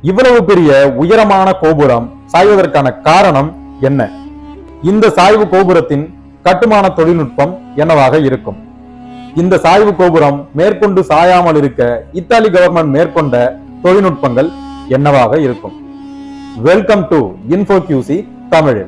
இவ்வளவு பெரிய உயரமான கோபுரம் சாய்வதற்கான காரணம் என்ன? இந்த சாய்வு கோபுரத்தின் கட்டுமான தொழில்நுட்பம் என்னவாக இருக்கும்? இந்த சாய்வு கோபுரம் மேற்கொண்டு சாயாமல் இருக்க இத்தாலி கவர்மெண்ட் மேற்கொண்ட தொழில்நுட்பங்கள் என்னவாக இருக்கும்? வெல்கம் டு இன்ஃபோக்யூசி தமிழ்.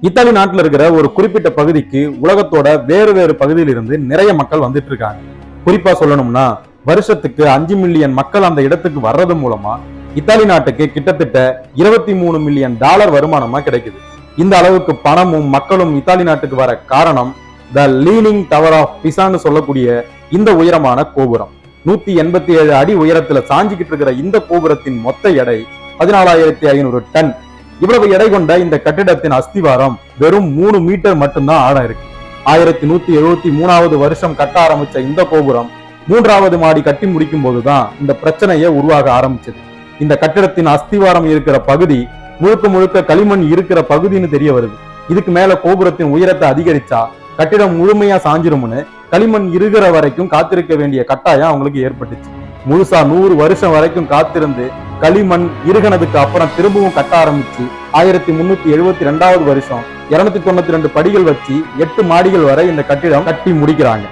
இத்தாலி நாட்டில் இருக்கிற ஒரு குறிப்பிட்ட பகுதிக்கு உலகத்தோட வேறு வேறு பகுதியில் இருந்து நிறைய மக்கள் வந்துட்டு இருக்காங்க. குறிப்பா சொல்லணும்னா வருஷத்துக்கு 5 மில்லியன் மக்கள் அந்த இடத்துக்கு வர்றது மூலமா இத்தாலி நாட்டுக்கு கிட்டத்தட்ட 23 மில்லியன் டாலர் வருமானமா கிடைக்குது. இந்த அளவுக்கு பணமும் மக்களும் இத்தாலி நாட்டுக்கு வர காரணம் த லீனிங் டவர் ஆஃப் பிசான்னு சொல்லக்கூடிய இந்த உயரமான கோபுரம். 187 அடி உயரத்துல சாஞ்சிக்கிட்டு இருக்கிற இந்த கோபுரத்தின் மொத்த எடை 14,500 டன். இவ்வளவு எடை கொண்ட இந்த கட்டிடத்தின் அஸ்திவாரம் வெறும் 3 மீட்டர் மட்டும்தான் ஆழம் இருக்கு. 1173வது வருஷம் கட்ட ஆரம்பிச்ச இந்த கோபுரம் 3வது மாடி கட்டி முடிக்கும் போதுதான் இந்த பிரச்சனையே உருவாக ஆரம்பிச்சது. இந்த கட்டிடத்தின் அஸ்திவாரம் இருக்கிற பகுதி முழுக்க முழுக்க களிமண் இருக்கிற பகுதின்னு தெரிய வருது. இதுக்கு மேல கோபுரத்தின் உயரத்தை அதிகரிச்சா கட்டிடம் முழுமையா சாஞ்சிரும்னு களிமண் இருக்கிற வரைக்கும் காத்திருக்க வேண்டிய கட்டாயம் அவங்களுக்கு ஏற்பட்டுச்சு. முழுசா 100 வருஷம் வரைக்கும் காத்திருந்து களிமண் இருகனதுக்கு அப்புறம் திரும்பவும் கட்ட ஆரம்பிச்சு 1372வது வருஷம் 292 படிகள் வச்சு 8 மாடிகள் வரை இந்த கட்டிடம் கட்டி முடிக்கிறாங்க.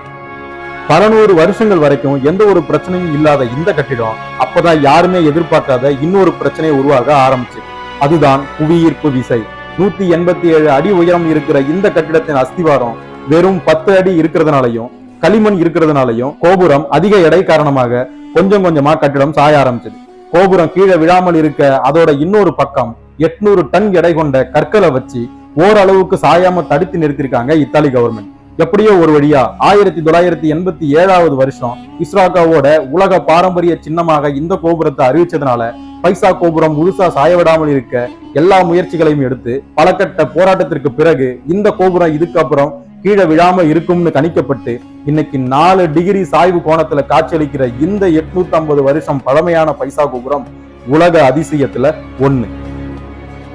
பல 100 வருஷங்கள் வரைக்கும் எந்த ஒரு பிரச்சனையும் இல்லாத இந்த கட்டிடம் அப்பதான் யாருமே எதிர்பார்க்காத இன்னொரு பிரச்சனையை உருவாக ஆரம்பிச்சு. அதுதான் புவியீர்ப்பு விசை. 187 அடி உயரம் இருக்கிற இந்த கட்டிடத்தின் அஸ்திவாரம் வெறும் 10 அடி இருக்கிறதுனாலையும் களிமண் இருக்கிறதுனாலையும் கோபுரம் அதிக எடை காரணமாக கொஞ்சம் கொஞ்சமா கட்டிடம் சாய ஆரம்பிச்சது. கோபுரம் கீழே விழாமல் இருக்க அதோட இன்னொரு பக்கம் 800 டன் எடை கொண்ட கற்களை வச்சு ஓரளவுக்கு சாயாம தடுத்து நிறுத்திருக்காங்க இத்தாலி கவர்மெண்ட். எப்படியோ ஒரு வழியா 1987வது வருஷம் இஸ்ராகாவோட உலக பாரம்பரிய சின்னமாக இந்த கோபுரத்தை அறிவிச்சதுனால பைசா கோபுரம் முழுசா சாயவிடாமல் இருக்க எல்லா முயற்சிகளையும் எடுத்து பல கட்ட போராட்டத்திற்கு பிறகு இந்த கோபுரம் இதுக்கப்புறம் கீழே விழாம இருக்கும்னு கணிக்கப்பட்டு இன்னைக்கு 4 டிகிரி சாய்வு கோணத்துல காட்சியளிக்கிற இந்த 850 வருஷம் பழமையான பைசா கோபுரம் உலக அதிசயத்துல 1.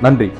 நன்றி.